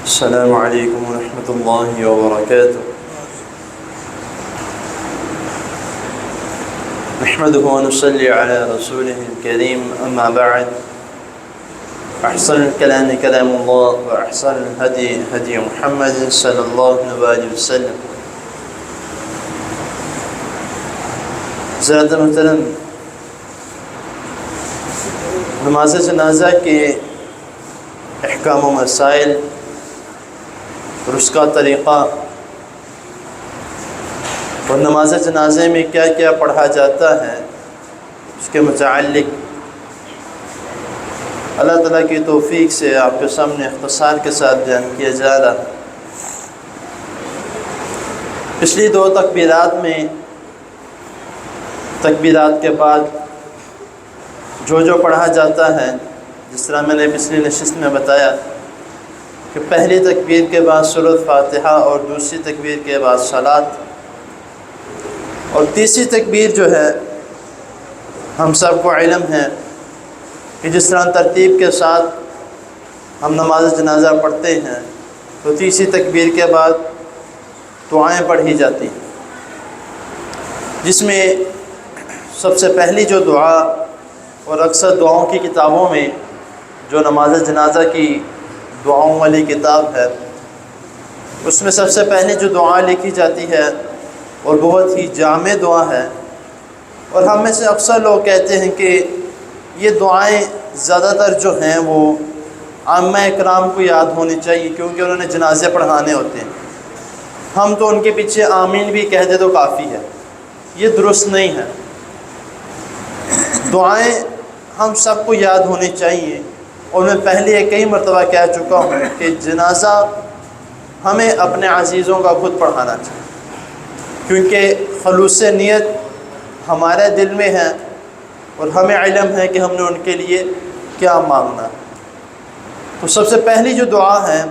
السلام علیکم ورحمۃ اللہ وبرکاتہ۔ نحمده ونصلي على رسوله الكريم، اما بعد، احسن الكلام كلام الله، واحسن الهدي هدي محمد صلی اللہ علیہ وسلم۔ حضرات محترم، نماز جنازہ کے احکام و مسائل اور اس کا طریقہ اور نماز جنازے میں کیا کیا پڑھا جاتا ہے، اس کے متعلق اللہ تعالیٰ کی توفیق سے آپ کے سامنے اختصار کے ساتھ بیان کیا جا رہا ہے۔ پچھلی دو تکبیرات میں تکبیرات کے بعد جو پڑھا جاتا ہے، جس طرح میں نے پچھلی نشست میں بتایا کہ پہلی تکبیر کے بعد سورۃ فاتحہ اور دوسری تکبیر کے بعد صلاۃ، اور تیسری تکبیر جو ہے ہم سب کو علم ہے کہ جس طرح ترتیب کے ساتھ ہم نماز جنازہ پڑھتے ہیں تو تیسری تکبیر کے بعد دعائیں پڑھی جاتی ہیں، جس میں سب سے پہلی جو دعا اور اکثر دعاؤں کی کتابوں میں جو نماز جنازہ کی دعاؤں والی کتاب ہے، اس میں سب سے پہلے جو دعا لکھی جاتی ہے اور بہت ہی جامع دعا ہے، اور ہم میں سے اکثر لوگ کہتے ہیں کہ یہ دعائیں زیادہ تر جو ہیں وہ عامہ اکرام کو یاد ہونی چاہیے، کیونکہ انہوں نے جنازے پڑھانے ہوتے ہیں، ہم تو ان کے پیچھے آمین بھی کہہ دے تو کافی ہے۔ یہ درست نہیں ہے، دعائیں ہم سب کو یاد ہونی چاہیے، اور میں پہلے کئی مرتبہ کہہ چکا ہوں کہ جنازہ ہمیں اپنے عزیزوں کا خود پڑھانا چاہیے، کیونکہ خلوص نیت ہمارے دل میں ہے اور ہمیں علم ہے کہ ہم نے ان کے لیے کیا مانگنا۔ تو سب سے پہلی جو دعا ہے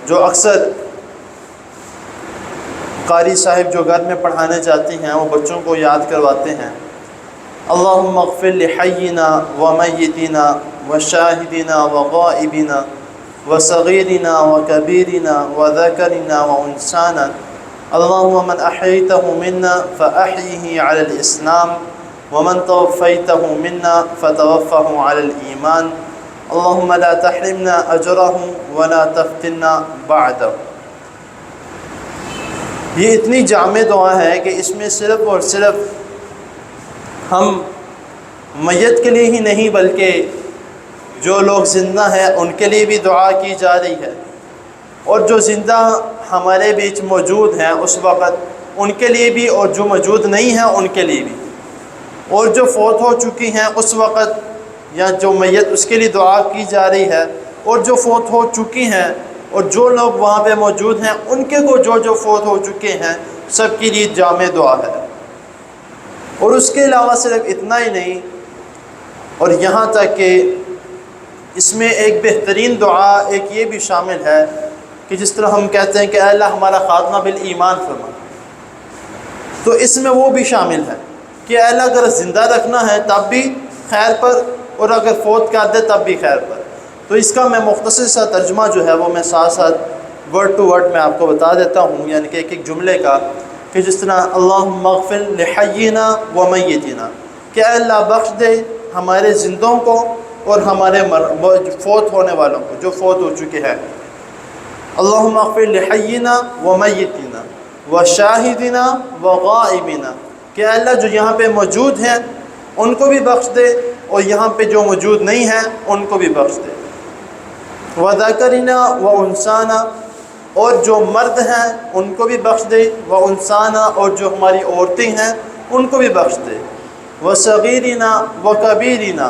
جو اکثر قاری صاحب جو گھر میں پڑھانے جاتے ہیں وہ بچوں کو یاد کرواتے ہیں، اللہم اغفر لحینا ومیتنا وشاہدنا وغائبنا وصغیرنا وکبیرنا وذکرنا وانسانا، اللہم من احییتہ منا فاحیہ علی الاسلام ومن توفیتہ منا فتوفہ علی الایمان، اللہم لا تحرمنا اجرہ ولا تفتنا بعدہ۔ یہ اتنی جامع دعا ہے کہ اس میں صرف اور صرف ہم میت کے لیے ہی نہیں بلکہ جو لوگ زندہ ہیں ان کے لیے بھی دعا کی جا رہی ہے، اور جو زندہ ہمارے بیچ موجود ہیں اس وقت ان کے لیے بھی، اور جو موجود نہیں ہیں ان کے لیے بھی، اور جو فوت ہو چکی ہیں اس وقت یا جو میت اس کے لیے دعا کی جا رہی ہے، اور جو فوت ہو چکی ہیں اور جو لوگ وہاں پہ موجود ہیں ان کے کو جو فوت ہو چکے ہیں سب کے لیے جامع دعا ہے۔ اور اس کے علاوہ صرف اتنا ہی نہیں، اور یہاں تک کہ اس میں ایک بہترین دعا ایک یہ بھی شامل ہے کہ جس طرح ہم کہتے ہیں کہ اے اللہ ہمارا خاتمہ بالایمان فرما، تو اس میں وہ بھی شامل ہے کہ اے اللہ اگر زندہ رکھنا ہے تب بھی خیر پر، اور اگر فوت کر دے تب بھی خیر پر۔ تو اس کا میں مختصر سا ترجمہ جو ہے وہ میں ساتھ ساتھ ورڈ ٹو ورڈ میں آپ کو بتا دیتا ہوں، یعنی کہ ایک جملے کا، کہ جس طرح اللہم اغفر لحینا ومیتنا، کہ اے اللہ بخش دے ہمارے زندوں کو اور ہمارے فوت ہونے والوں کو جو فوت ہو چکے ہیں، اللہم اغفر لحینا ومیتنا وشاہدنا وغائبنا، کہ اے اللہ جو یہاں پہ موجود ہیں ان کو بھی بخش دے اور یہاں پہ جو موجود نہیں ہیں ان کو بھی بخش دے، وذکرنا وانسانا، اور جو مرد ہیں ان کو بھی بخش دے، وانسانا، اور جو ہماری عورتیں ہیں ان کو بھی بخش دے، وصغیرنا وکبیرنا،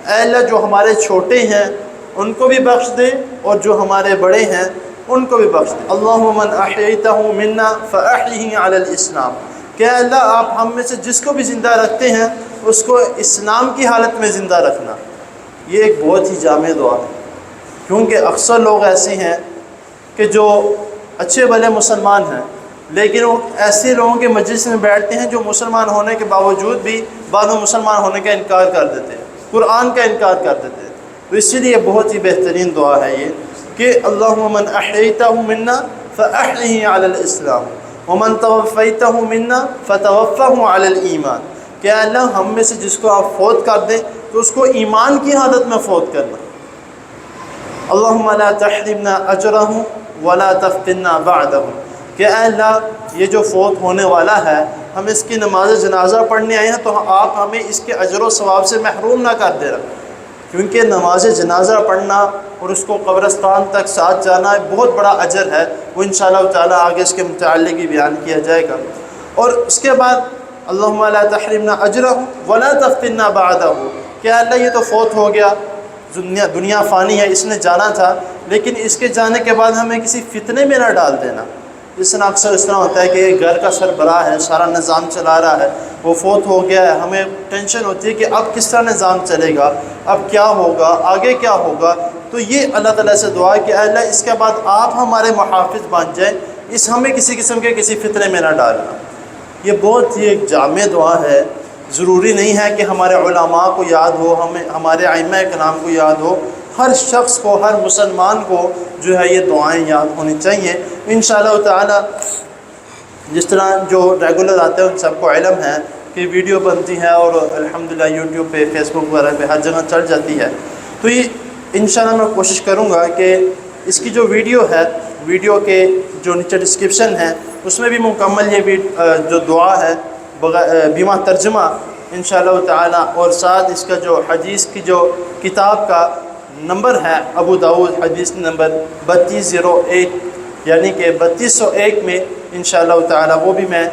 اے اللہ جو ہمارے چھوٹے ہیں ان کو بھی بخش دے اور جو ہمارے بڑے ہیں ان کو بھی بخش دے، اللہم من احییتہ منا فاحیہ علی الاسلام، کہ اے اللہ آپ ہم میں سے جس کو بھی زندہ رکھتے ہیں اس کو اسلام کی حالت میں زندہ رکھنا۔ یہ ایک بہت ہی جامع دعا ہے، کیونکہ اکثر لوگ ایسے ہیں کہ جو اچھے بھلے مسلمان ہیں لیکن وہ ایسے لوگوں کے مجلس میں بیٹھتے ہیں جو مسلمان ہونے کے باوجود بھی بعد میں مسلمان ہونے کا انکار کر دیتے ہیں، قرآن کا انکار کر دیتے ہیں، تو اسی لیے بہت ہی بہترین دعا ہے یہ کہ اللہم من احییتہ منا فاحیہ علی الاسلام ومن توفیتہ منا فتوفہ علی الایمان، کہ اللہ ہم میں سے جس کو آپ فوت کر دیں تو اس کو ایمان کی حالت میں فوت کرنا۔ اللہم لا تحرمنا اجرہ ولا تفتنا بعدہ، کہ اے اللہ یہ جو فوت ہونے والا ہے ہم اس کی نماز جنازہ پڑھنے آئے ہیں تو آپ ہمیں اس کے اجر و ثواب سے محروم نہ کر دینا، کیونکہ نماز جنازہ پڑھنا اور اس کو قبرستان تک ساتھ جانا بہت بڑا اجر ہے، وہ انشاءاللہ تعالیٰ آگے اس کے متعلق بھی بیان کیا جائے گا۔ اور اس کے بعد اللہم لا تحرمنا اجرہ ولا تفتنا بعدہ، کہ اللہ یہ تو فوت ہو گیا، دنیا فانی ہے، اس نے جانا تھا، لیکن اس کے جانے کے بعد ہمیں کسی فتنے میں نہ ڈال دینا۔ جس طرح اکثر اس طرح ہوتا ہے کہ ایک گھر کا سربراہ ہے، سارا نظام چلا رہا ہے، وہ فوت ہو گیا ہے، ہمیں ٹینشن ہوتی ہے کہ اب کس طرح نظام چلے گا، اب کیا ہوگا، آگے کیا ہوگا۔ تو یہ اللہ تعالیٰ سے دعا کہ اے اللہ اس کے بعد آپ ہمارے محافظ بن جائیں، ہمیں کسی قسم کے کسی فتنے میں نہ ڈالنا۔ یہ بہت ہی ایک جامع دعا ہے، ضروری نہیں ہے کہ ہمارے علماء کو یاد ہو، ہمارے ائمہ کرام کو یاد ہو، ہر شخص کو، ہر مسلمان کو جو ہے یہ دعائیں یاد ہونی چاہیے انشاءاللہ تعالی۔ جس طرح جو ریگولر آتے ہیں ان سب کو علم ہے کہ ویڈیو بنتی ہے اور الحمدللہ یوٹیوب پہ، فیس بک وغیرہ پہ ہر جگہ چڑھ جاتی ہے، تو یہ انشاءاللہ میں کوشش کروں گا کہ اس کی جو ویڈیو ہے، ویڈیو کے جو نیچے ڈسکرپشن ہے اس میں بھی مکمل یہ جو دعا ہے بما ترجمہ انشاءاللہ تعالی، اور ساتھ اس کا جو حدیث کی جو کتاب کا نمبر ہے ابو داؤد حدیث نمبر 3201، یعنی کہ 3201 میں انشاءاللہ تعالی وہ بھی میں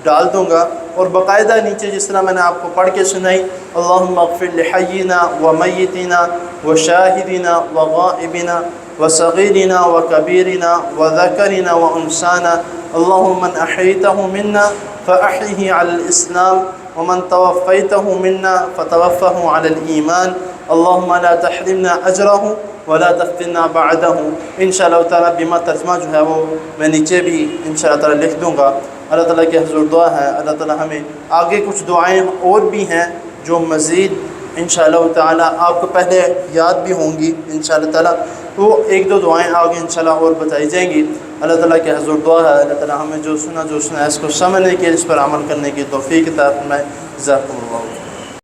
ڈال دوں گا، اور باقاعدہ نیچے جس طرح میں نے آپ کو پڑھ کے سنائی، اللہم اغفر لحینا ومیتنا وشاہدنا وغائبنا وصغیرنا وکبیرنا وذکرنا وانسانا، اللہم من احییتہ منا فاحیہ علی الاسلام ومن توفیتہ منا فتوفہ علی الایمان، اللہم لا تحرمنا اجرہ ولا تفتنا بعدہ۔ انشاءاللہ تعالیٰ بما ترجمہ جو ہے وہ میں نیچے بھی انشاءاللہ تعالیٰ لکھ دوں گا۔ اللہ تعالیٰ کی حضور دعا ہے اللہ تعالیٰ ہمیں آگے کچھ دعائیں اور بھی ہیں جو مزید انشاءاللہ تعالیٰ آپ کو پہلے یاد بھی ہوں گی انشاءاللہ تعالیٰ، تو ایک دو دعائیں آگے انشاءاللہ اور بتائی جائیں گی۔ اللہ تعالیٰ کی حضور دعا ہے اللہ تعالیٰ ہمیں جو سنا ہے اس کو سمجھنے کی، اس پر عمل کرنے کی توفیق عطا فرمائے۔ جزاکم اللہ۔